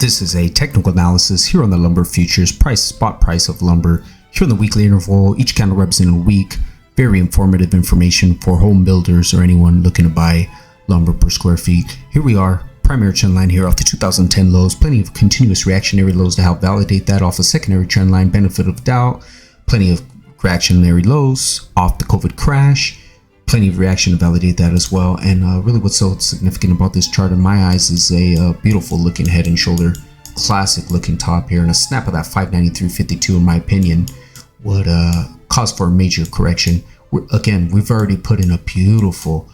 This is a technical analysis here on the lumber futures spot price of lumber here on the weekly interval. Each candle representing a week. Very informative information for home builders or anyone looking to buy lumber per square feet. Here we are, primary trend line here off the 2010 lows. Plenty of continuous reactionary lows to help validate that off a secondary trend line. Benefit of doubt. Plenty of reactionary lows off the COVID crash. Plenty of reaction to validate that as well. And really what's so significant about this chart in my eyes is a beautiful looking head and shoulder, classic looking top here, and a snap of that 593.52 in my opinion would cause for a major correction. We've already put in a beautiful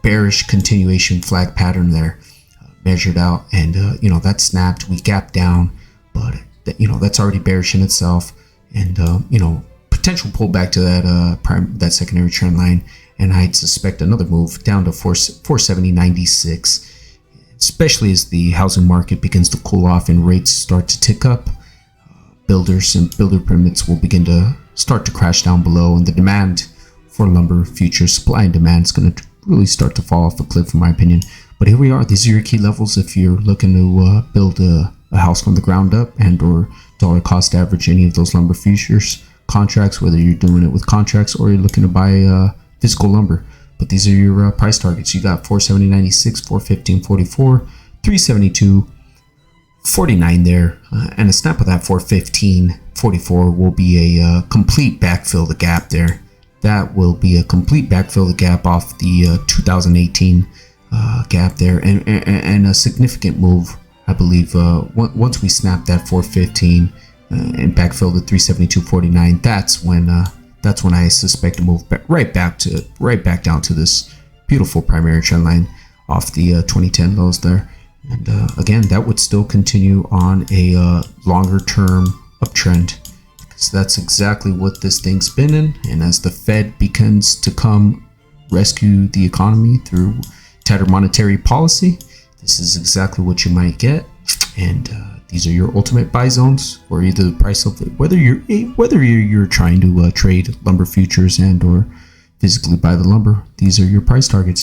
bearish continuation flag pattern there, measured out, and that snapped. We gapped down, but that's already bearish in itself, and potential pullback to that secondary trend line, and I'd suspect another move down to 470.96, especially as the housing market begins to cool off and rates start to tick up. Builders and builder permits will begin to start to crash down below, and the demand for lumber futures, supply and demand, is going to really start to fall off a cliff in my opinion. But here we are. These are your key levels if you're looking to build a house from the ground up and or dollar cost average any of those lumber futures contracts, whether you're doing it with contracts or you're looking to buy physical lumber. But these are your price targets. You got 470.96, 415.44, 372.49 there, and a snap of that 415.44 will be a complete backfill the gap there. That will be a complete backfill the gap off the 2018 gap there, and a significant move, I believe. Once we snap that 415 and backfill the 372.49, that's when I suspect a move right back down to this beautiful primary trend line off the 2010 lows there. And again, that would still continue on a longer term uptrend, because that's exactly what this thing's been in. And as the Fed begins to come rescue the economy through tighter monetary policy, this is exactly what you might get. And these are your ultimate buy zones, or either the price of it, whether you're trying to trade lumber futures and or physically buy the lumber. These are your price targets.